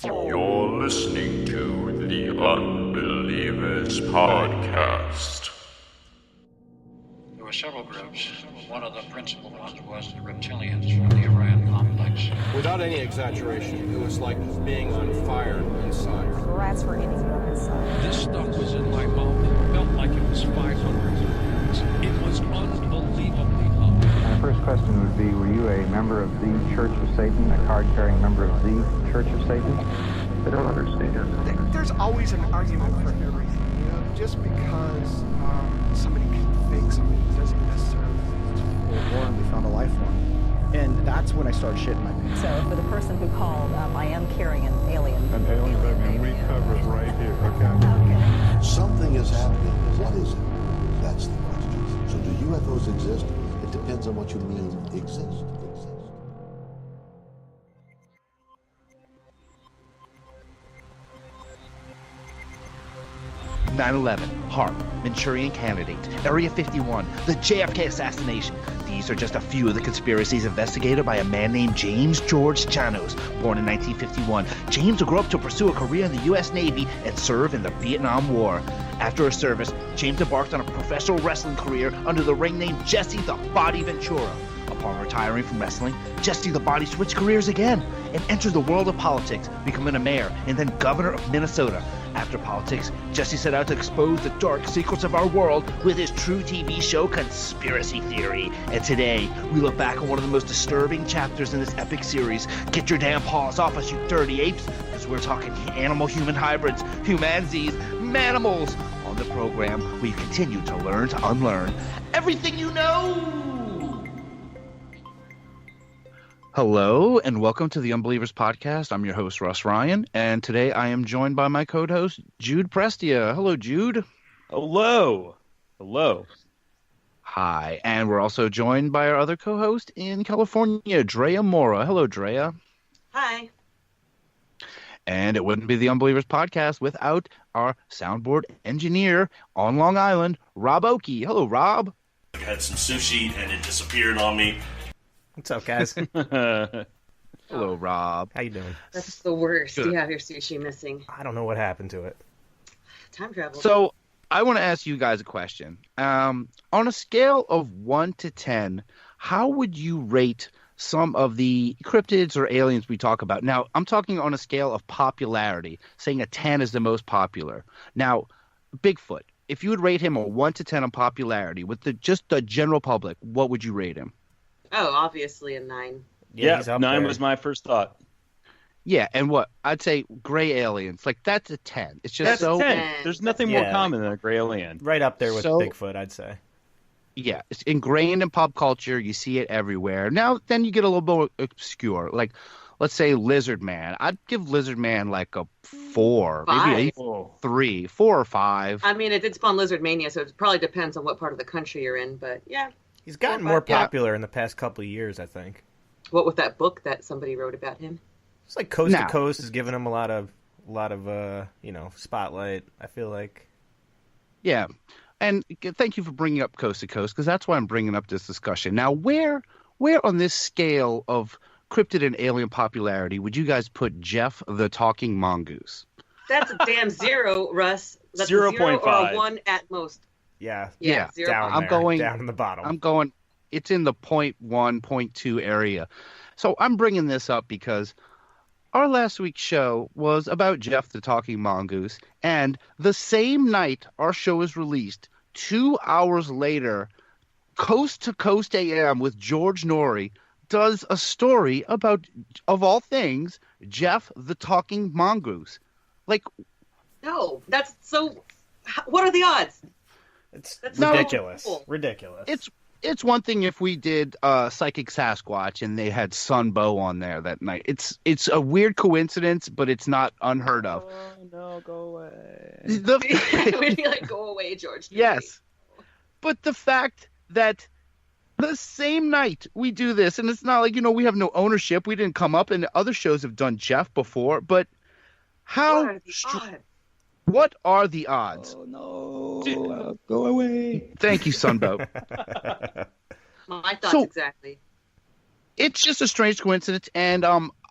You're listening to the Unbelievers Podcast. There were several groups. One of the principal ones was the reptilians from the Orion complex. Without any exaggeration, it was like being on fire inside. Rats were eating them inside. This stuff was in my mouth. It felt like it was 500 degrees. It was unbelievably hot. My first question would be, were you a member of the Church of Satan, a card-carrying member of the Church of Satan? I don't understand. There's always an argument for everything, you know. Just because somebody can fake something doesn't necessarily mean it's World War, and we found a life form. And that's when I started shitting my pants. So for the person who called, I am carrying an alien. An alien baby. We cover it right here, okay? Okay. Something is happening. What is it? That's the question. So do UFOs exist? It depends on what you mean exist. 9/11, HARP, Manchurian Candidate, Area 51, the JFK assassination. These are just a few of the conspiracies investigated by a man named James George Chanos, born in 1951. James would grow up to pursue a career in the U.S. Navy and serve in the Vietnam War. After his service, James embarked on a professional wrestling career under the ring name Jesse the Body Ventura. Upon retiring from wrestling, Jesse the Body switched careers again and entered the world of politics, becoming a mayor and then governor of Minnesota. After politics, Jesse set out to expose the dark secrets of our world with his true TV show Conspiracy Theory. And today, we look back on one of the most disturbing chapters in this epic series. Get your damn paws off us, you dirty apes, because we're talking animal-human hybrids, Humanzees, Manimals. On the program, we continue to learn to unlearn everything you know. Hello, and welcome to the Unbelievers Podcast. I'm your host, Russ Ryan, and today I am joined by my co-host, Jude Prestia. Hello, Jude. Hello. Hello. Hi, and we're also joined by our other co-host in California, Drea Mora. Hello, Drea. Hi. And it wouldn't be the Unbelievers Podcast without our soundboard engineer on Long Island, Rob Oakey. Hello, Rob. I had some sushi, and it disappeared on me. What's up, guys? Hello, Rob. How you doing? That's the worst. Good. You have your sushi missing. I don't know what happened to it. Time travel. So, I want to ask you guys a question. On a scale of 1 to 10, how would you rate some of the cryptids or aliens we talk about? Now, I'm talking on a scale of popularity, saying a 10 is the most popular. Now, Bigfoot, if you would rate him a 1 to 10 on popularity with just the general public, what would you rate him? Oh, obviously a 9. Yeah, 9 was my first thought. Yeah, and what? I'd say gray aliens. Like, that's a 10. It's just That's so... 10. There's nothing more common than a gray alien. Right up there with Bigfoot, I'd say. Yeah, it's ingrained in pop culture. You see it everywhere. Now, then you get a little more obscure. Like, let's say Lizard Man. I'd give Lizard Man like a 4. 5. Maybe a 3. 4 or 5. I mean, it did spawn Lizard Mania, so it probably depends on what part of the country you're in, but yeah. He's gotten more popular in the past couple of years, I think. What with that book that somebody wrote about him? It's like Coast to Coast is giving him a lot of spotlight, I feel like. Yeah. And thank you for bringing up Coast to Coast, because that's why I'm bringing up this discussion. Now, where on this scale of cryptid and alien popularity would you guys put Jeff the Talking Mongoose? That's a damn 0, Russ. That's 0.5. A 0 or a 1 at most. Yeah. 0. Down in the bottom. I'm going, it's in the 0.1, 0.2 area. So I'm bringing this up because our last week's show was about Jeff the Talking Mongoose, and the same night our show is released, 2 hours later, Coast to Coast AM with George Norrie does a story about, of all things, Jeff the Talking Mongoose. Like, no, that's so. What are the odds? That's ridiculous. Cool. Ridiculous. It's one thing if we did Psychic Sasquatch and they had Sunbow on there that night. It's a weird coincidence, but it's not unheard of. Oh, no, go away. We'd be like, go away, George. Yes. But the fact that the same night we do this, and it's not like, we have no ownership. We didn't come up, and other shows have done Jeff before, but how... What are the odds? Oh, no. Go away. Thank you, Sunbow. My thoughts exactly. It's just a strange coincidence, and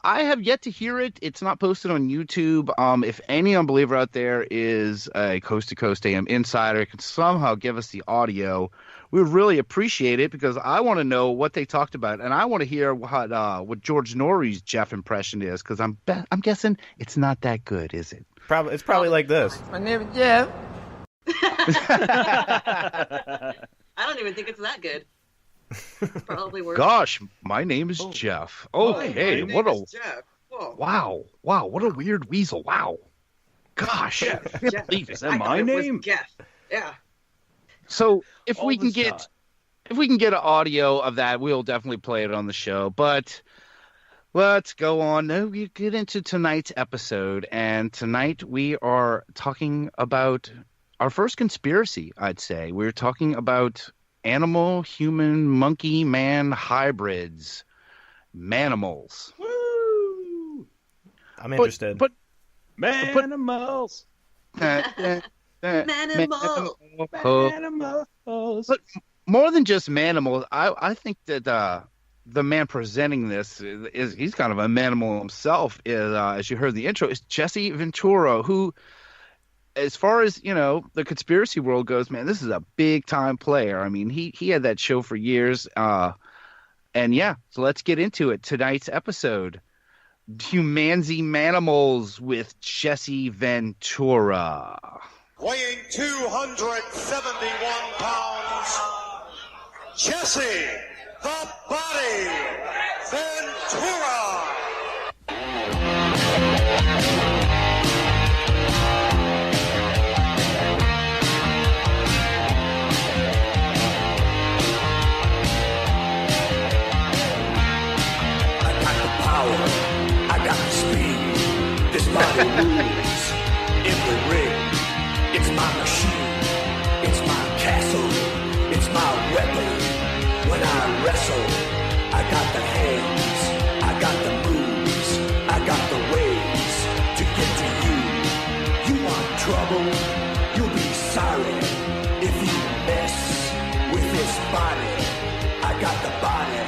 I have yet to hear it. It's not posted on YouTube. If any unbeliever out there is a Coast to Coast AM insider, can somehow give us the audio, we would really appreciate it, because I want to know what they talked about, and I want to hear what George Norrie's Jeff impression is, because I'm guessing it's not that good, is it? It's probably like this. My name is Jeff. I don't even think it's that good. Probably worse. Gosh, my name is Jeff. Okay, what a Jeff. wow, what a weird weasel. Wow, gosh, I can't believe it. Is that my name? Jeff. Yeah. So if we can get an audio of that, we'll definitely play it on the show. But let's go on. Now we get into tonight's episode, and tonight we are talking about our first conspiracy. I'd say we're talking about animal, human, monkey, man hybrids, Manimals. Woo! I'm interested. But Manimals. Manimals. But more than just Manimals, I think that the man presenting this he's kind of a Manimal himself. As you heard in the intro, is Jesse Ventura, who, as far as the conspiracy world goes, man, this is a big time player. I mean, he had that show for years. And yeah, so let's get into it. Tonight's episode, Humanzee Manimals with Jesse Ventura. Weighing 271 pounds, Jesse the Body Ventura. I got the speed. This body moves in the ring. It's my machine. It's my castle. It's my weapon. When I wrestle, I got the hands. I got the moves. I got the ways to get to you. You want trouble? You'll be sorry if you mess with this body. I got the body.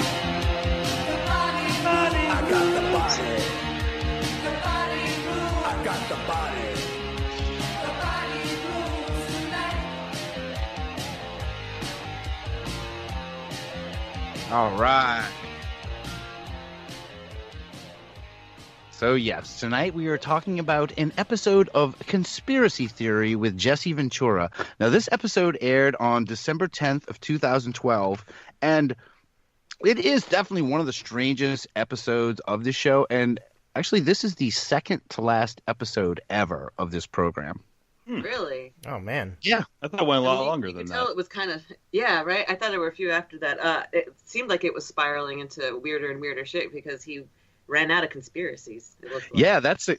I got the body. The body moves. I got the body. The body moves tonight. All right. So yes, tonight we are talking about an episode of Conspiracy Theory with Jesse Ventura. Now, this episode aired on December 10th of 2012, and it is definitely one of the strangest episodes of the show, and actually this is the second to last episode ever of this program. Really? Oh, man. Yeah. I thought it went a lot longer than that. It was kind of, yeah, right? I thought there were a few after that. It seemed like it was spiraling into weirder and weirder shit because he ran out of conspiracies. It looked like. Yeah, that's a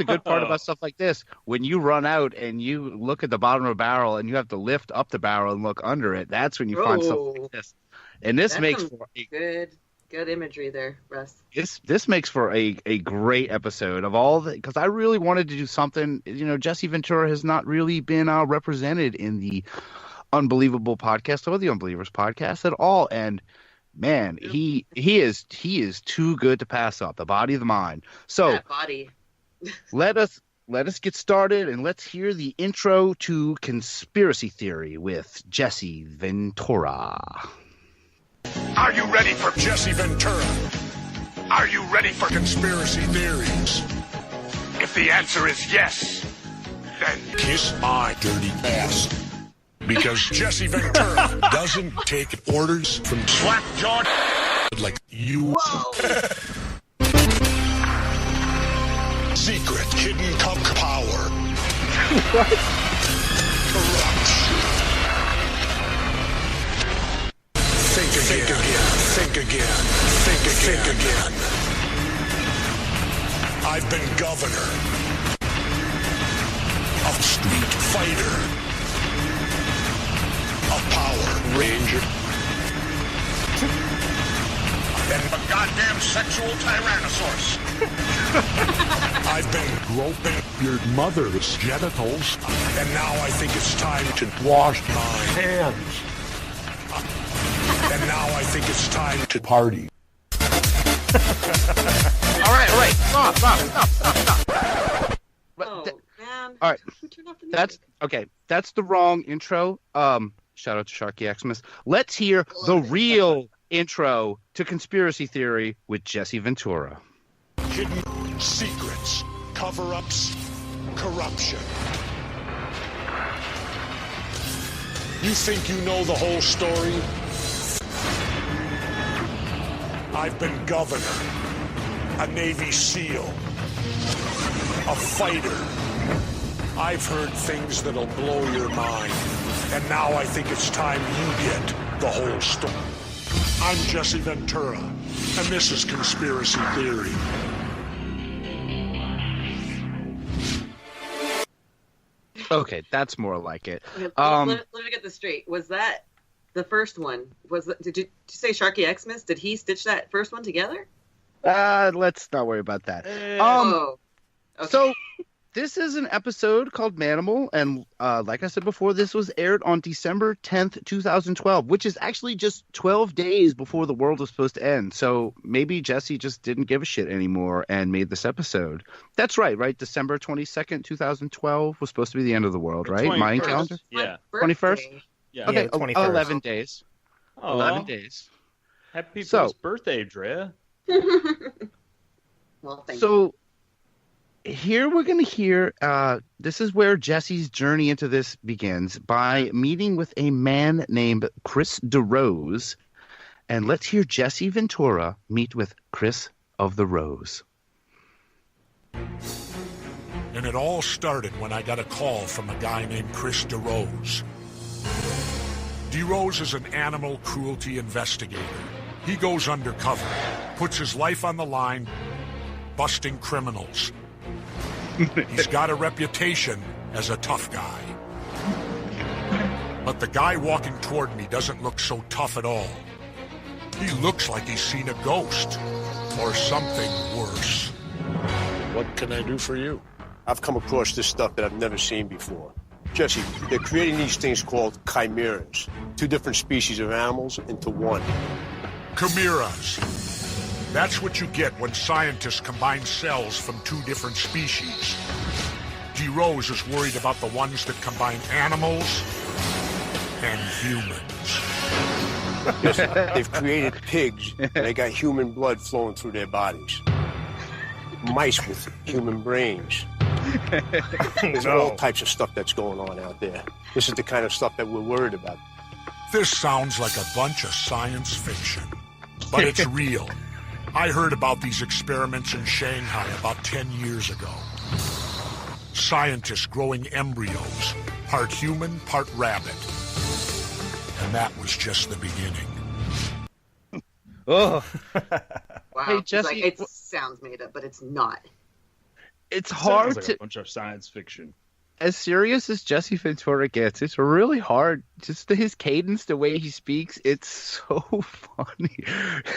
good part about stuff like this. When you run out and you look at the bottom of a barrel and you have to lift up the barrel and look under it, that's when you find something like this. And this makes for a good imagery there, Russ. This makes for a great episode of all the, because I really wanted to do something. Jesse Ventura has not really been represented in the Unbelievable podcast or the Unbelievers podcast at all, and man, he is too good to pass up. The body of the mind. So that body. let us get started and let's hear the intro to Conspiracy Theory with Jesse Ventura. Are you ready for Jesse Ventura? Are you ready for conspiracy theories? If the answer is yes, then kiss my dirty ass. Because Jesse Ventura doesn't take orders from slapjaw like you. Secret hidden cup power. What? Corruption. Think again. I've been governor of street fighter of power ranger and a goddamn sexual tyrannosaurus. I've been groping your mother's genitals, and now I think it's time to wash my hands. And now I think it's time to party. All right. stop. Oh, man. All right. That's the wrong intro. Shout out to Sharky Xmas. Let's hear the real intro to Conspiracy Theory with Jesse Ventura. Hidden secrets, cover-ups, corruption. You think you know the whole story? I've been governor, a Navy SEAL, a fighter. I've heard things that'll blow your mind. And now I think it's time you get the whole story. I'm Jesse Ventura, and this is Conspiracy Theory. Okay, that's more like it. Let me get this straight. Was that the first one? Did you say Sharky Xmas? Did he stitch that first one together? Let's not worry about that. Okay. So this is an episode called Manimal, and like I said before, this was aired on December 10th, 2012, which is actually just 12 days before the world was supposed to end. So maybe Jesse just didn't give a shit anymore and made this episode. That's right? December 22nd, 2012 was supposed to be the end of the world, right? 21st. Mayan calendar? Yeah. 21st? Yeah. Okay, Yeah, 21st. 11 days. Aw. 11 days. Happy So- birthday, Drea. Well, thank you. So here we're going to hear, this is where Jesse's journey into this begins, by meeting with a man named Chris DeRose. And let's hear Jesse Ventura meet with Chris of the Rose. And it all started when I got a call from a guy named Chris DeRose. DeRose is an animal cruelty investigator. He goes undercover, puts his life on the line, busting criminals. He's got a reputation as a tough guy. But the guy walking toward me doesn't look so tough at all. He looks like he's seen a ghost, or something worse. What can I do for you? I've come across this stuff that I've never seen before. Jesse, they're creating these things called chimeras. 2 different species of animals into one. Chimeras. That's what you get when scientists combine cells from 2 different species. DeRose is worried about the ones that combine animals and humans. Yes, they've created pigs, and they got human blood flowing through their bodies. Mice with human brains. There's all types of stuff that's going on out there. This is the kind of stuff that we're worried about. This sounds like a bunch of science fiction, but it's real. I heard about these experiments in Shanghai about 10 years ago. Scientists growing embryos, part human, part rabbit. And that was just the beginning. Oh. Wow. Hey, Jesse, it sounds made up, but it's not. It's Sounds hard like to... a bunch of science fiction. As serious as Jesse Ventura gets, it's really hard. Just his cadence, the way he speaks, it's so funny.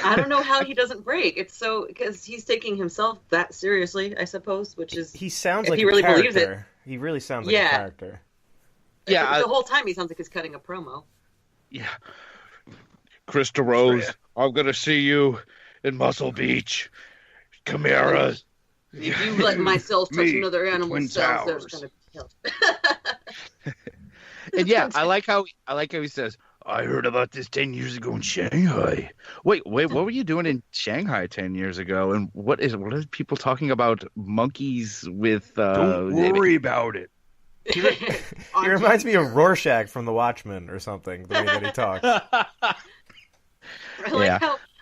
I don't know how he doesn't break. It's so because he's taking himself that seriously, I suppose. Which is He sounds if like he a really character. believes it. He really sounds like a character. Yeah, the whole time he sounds like he's cutting a promo. Yeah. Chris DeRose, I'm gonna see you in Muscle Beach. Chimeras. If you let my cells touch Me, another the animal's Twin cells, they're Towers. just gonna be killed. And yeah, I like how he says, I heard about this 10 years ago in Shanghai. Wait, what were you doing in Shanghai 10 years ago? And what are people talking about monkeys with Don't worry about it. He reminds me of Rorschach from The Watchmen or something, the way that he talks.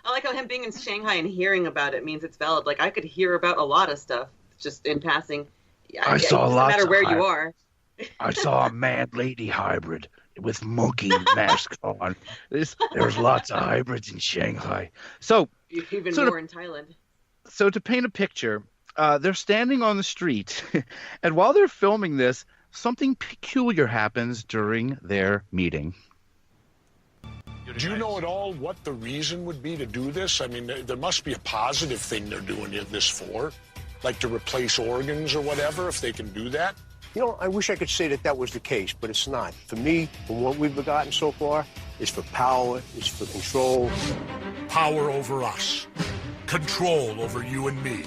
I like how him being in Shanghai and hearing about it means it's valid. Like I could hear about a lot of stuff just in passing. Yeah, I saw it doesn't lots matter of where you are. I saw a man-lady hybrid with monkey mask on. There's lots of hybrids in Shanghai. So Even so more in Thailand. So to paint a picture, they're standing on the street, and while they're filming this, something peculiar happens during their meeting. Do you know at all what the reason would be to do this? I mean, there must be a positive thing they're doing this for, like to replace organs or whatever, if they can do that. You know, I wish I could say that that was the case, but it's not. For me, from what we've gotten so far, it's for power, it's for control. Power over us. Control over you and me.